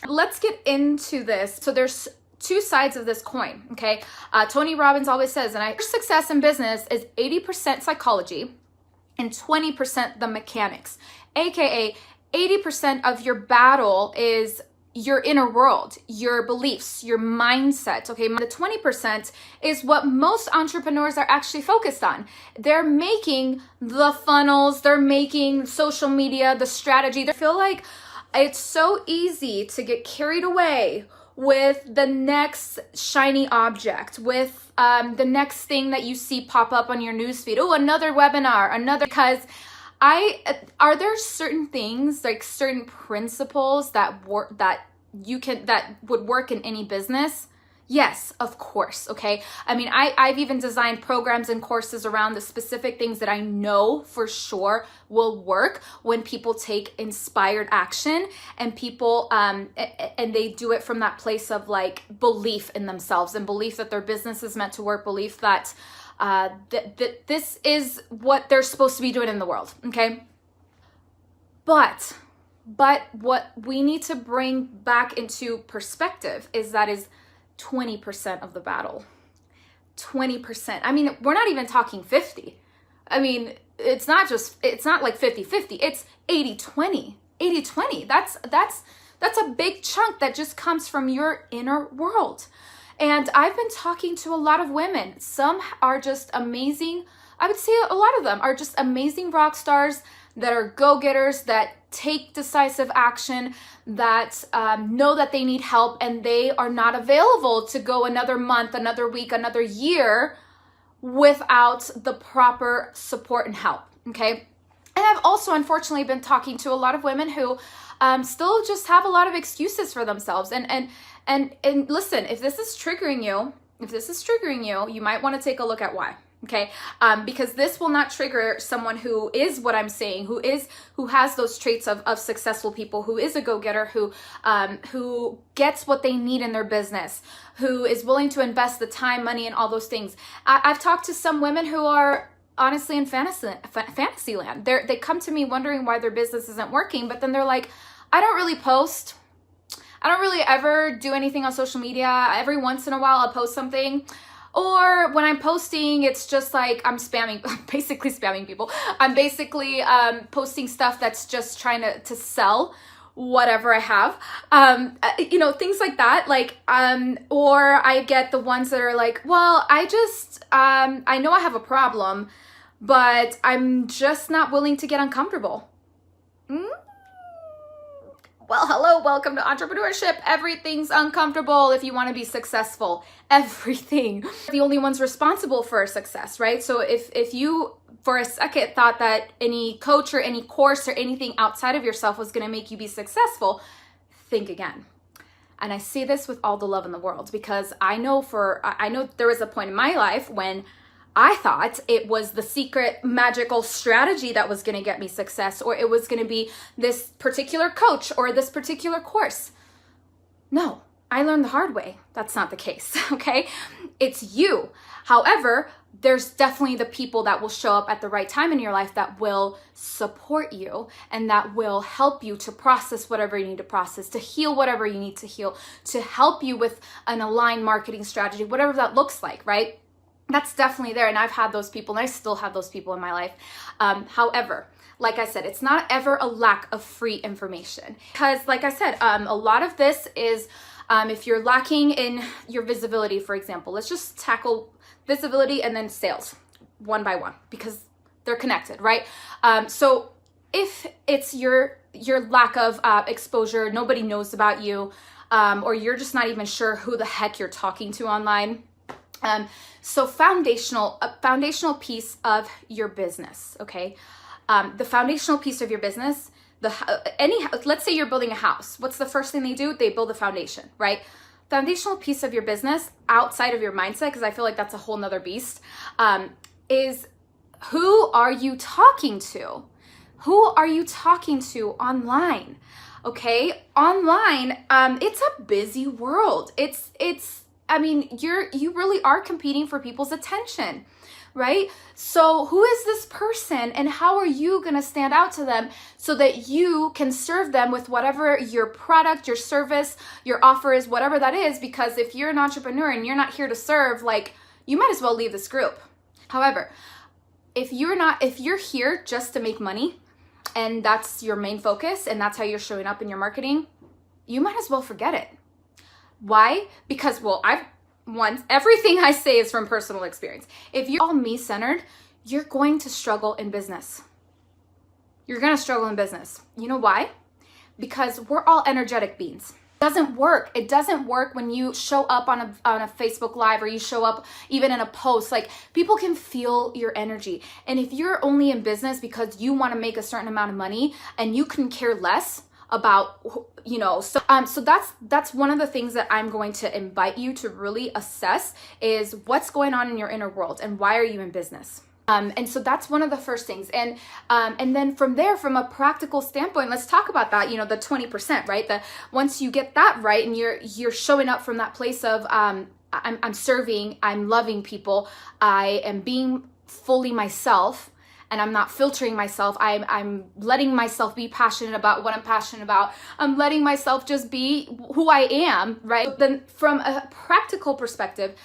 let's get into this. So there's two sides of this coin, okay? Tony Robbins always says, success in business is 80% psychology and 20% the mechanics, aka 80% of your battle is your inner world, your beliefs, your mindset, okay? The 20% is what most entrepreneurs are actually focused on. They're making the funnels, they're making social media, the strategy. They feel like it's so easy to get carried away with the next shiny object, with the next thing that you see pop up on your newsfeed. Oh, another webinar, because are there certain things, like certain principles that would work in any business? Yes, of course, okay? I mean, I've even designed programs and courses around the specific things that I know for sure will work when people take inspired action and people, and they do it from that place of like belief in themselves and belief that their business is meant to work, belief that this is what they're supposed to be doing in the world, okay? But what we need to bring back into perspective is 20% of the battle. 20%. I mean, we're not even talking 50. I mean, it's not like 50-50. It's 80-20. 80-20. That's a big chunk that just comes from your inner world. And I've been talking to a lot of women. Some are just amazing. I would say a lot of them are just amazing rock stars that are go-getters, that take decisive action, that know that they need help, and they are not available to go another month, another week, another year without the proper support and help, okay? And I've also unfortunately been talking to a lot of women who still just have a lot of excuses for themselves. And listen, if this is triggering you, you might want to take a look at why. Okay, because this will not trigger someone who is what I'm saying, who has those traits of successful people, who is a go-getter, who gets what they need in their business, who is willing to invest the time, money, and all those things. I've talked to some women who are honestly in fantasy land. They come to me wondering why their business isn't working, but then they're like, I don't really post. I don't really ever do anything on social media. Every once in a while I'll post something. Or when I'm posting, it's just like I'm basically spamming people. I'm basically posting stuff that's just trying to sell whatever I have. Things like that. Or I get the ones that are like, well, I know I have a problem, but I'm just not willing to get uncomfortable. Well, hello, welcome to entrepreneurship. Everything's uncomfortable if you want to be successful. Everything. The only ones responsible for success, right? So if you, for a second, thought that any coach or any course or anything outside of yourself was going to make you be successful, think again. And I say this with all the love in the world because I know there was a point in my life when I thought it was the secret magical strategy that was going to get me success, or it was going to be this particular coach or this particular course. No, I learned the hard way. That's not the case, okay? It's you. However, there's definitely the people that will show up at the right time in your life that will support you and that will help you to process whatever you need to process, to heal whatever you need to heal, to help you with an aligned marketing strategy, whatever that looks like, right? That's definitely there, and I've had those people, and I still have those people in my life. However, like I said, it's not ever a lack of free information. Because, like I said, a lot of this is if you're lacking in your visibility, for example. Let's just tackle visibility and then sales one by one because they're connected, right? So if it's your lack of exposure, nobody knows about you, or you're just not even sure who the heck you're talking to online. So foundational piece of your business, okay? The foundational piece of your business, let's say you're building a house. What's the first thing they do? They build a foundation, right? Foundational piece of your business outside of your mindset, because I feel like that's a whole nother beast, is who are you talking to? Who are you talking to online? Okay, online, it's a busy world. You really are competing for people's attention. right? So who is this person and how are you going to stand out to them so that you can serve them with whatever your product, your service, your offer is, whatever that is? Because if you're an entrepreneur and you're not here to serve, like, you might as well leave this group. However, if you're here just to make money and that's your main focus and that's how you're showing up in your marketing, you might as well forget it. Why? Because, well, everything I say is from personal experience. If you're all me-centered, you're going to struggle in business. You're going to struggle in business. You know why? Because we're all energetic beings. It doesn't work. It doesn't work when you show up on a Facebook Live or you show up even in a post. Like, people can feel your energy. And if you're only in business because you want to make a certain amount of money and you can care less about, so that's one of the things that I'm going to invite you to really assess is what's going on in your inner world and why are you in business. And so that's one of the first things. And then from there, from a practical standpoint, let's talk about that, the 20%, right? Once you get that right and you're showing up from that place of I'm serving, I'm loving people, I am being fully myself, and I'm not filtering myself. I'm letting myself be passionate about what I'm passionate about. I'm letting myself just be who I am, right? Then from a practical perspective,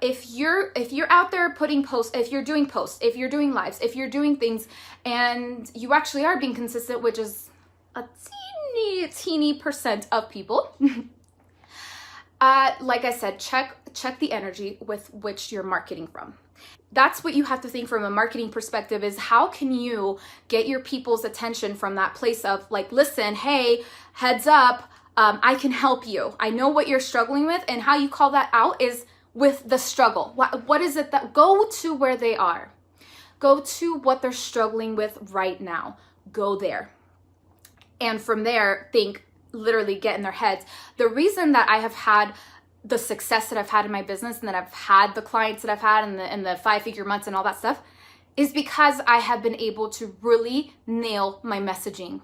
if you're out there putting posts, if you're doing lives, if you're doing things and you actually are being consistent, which is a teeny percent of people, like I said, check the energy with which you're marketing from. That's what you have to think from a marketing perspective is how can you get your people's attention from that place of like, listen, hey, heads up, I can help you. I know what you're struggling with, and how you call that out is with the struggle. What is it that go to where they are? Go to what they're struggling with right now. Go there. And from there, literally get in their heads. The reason that I have had the success that I've had in my business and that I've had the clients that I've had in the 5-figure months and all that stuff is because I have been able to really nail my messaging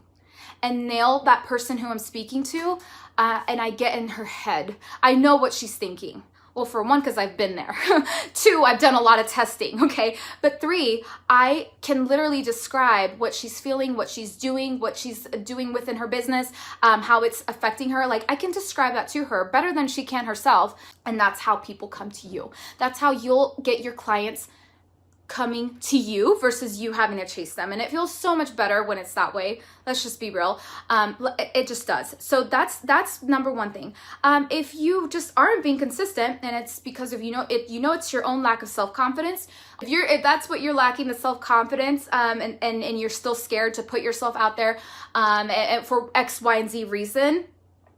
and nail that person who I'm speaking to, and I get in her head. I know what she's thinking. Well, for one, because I've been there. 2, I've done a lot of testing, okay? But 3, I can literally describe what she's feeling, what she's doing within her business, how it's affecting her. Like, I can describe that to her better than she can herself. And that's how people come to you. That's how you'll get your clients coming to you versus you having to chase them. And it feels so much better when it's that way. Let's just be real. It just does. So that's number one thing. If you just aren't being consistent, and it's because of it's your own lack of self-confidence. If that's what you're lacking, the self-confidence, and you're still scared to put yourself out there and for X, Y, and Z reason,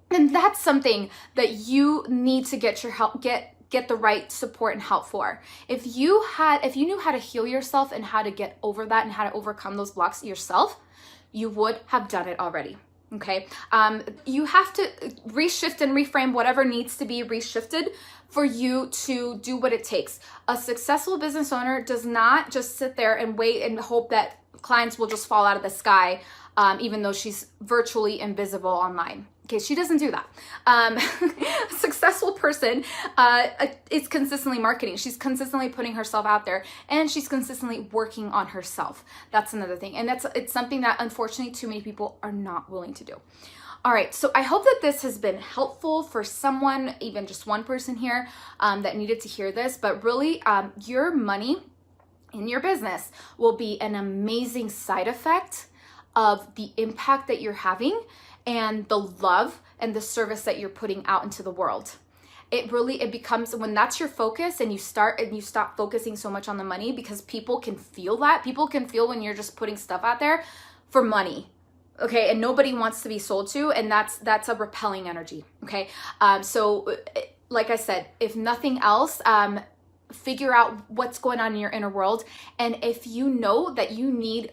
then that's something that you need to get the right support and help for. If you knew how to heal yourself and how to get over that and how to overcome those blocks yourself, you would have done it already. Okay. You have to reshift and reframe whatever needs to be reshifted for you to do what it takes. A successful business owner does not just sit there and wait and hope that clients will just fall out of the sky, even though she's virtually invisible online. Okay, she doesn't do that. A successful person is consistently marketing. She's consistently putting herself out there, and she's consistently working on herself. That's another thing. And it's something that unfortunately too many people are not willing to do. All right, so I hope that this has been helpful for someone, even just one person here that needed to hear this. But really, your money in your business will be an amazing side effect of the impact that you're having and the love and the service that you're putting out into the world. It becomes, when that's your focus and you stop focusing so much on the money, because people can feel that. People can feel when you're just putting stuff out there for money. Okay, and nobody wants to be sold to, and that's a repelling energy. Okay, so like I said, if nothing else, figure out what's going on in your inner world, and if you know that you need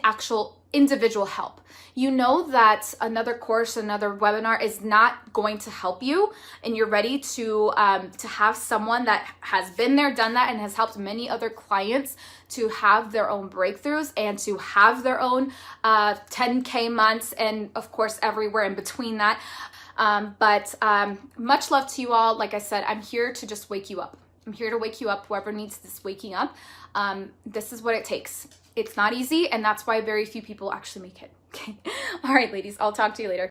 actual individual help. You know that another course, another webinar is not going to help you, and you're ready to have someone that has been there, done that, and has helped many other clients to have their own breakthroughs and to have their own 10K months, and of course everywhere in between that. But much love to you all. Like I said, I'm here to just wake you up. I'm here to wake you up. Whoever needs this waking up, this is what it takes. It's not easy, and that's why very few people actually make it. Okay. All right, ladies, I'll talk to you later.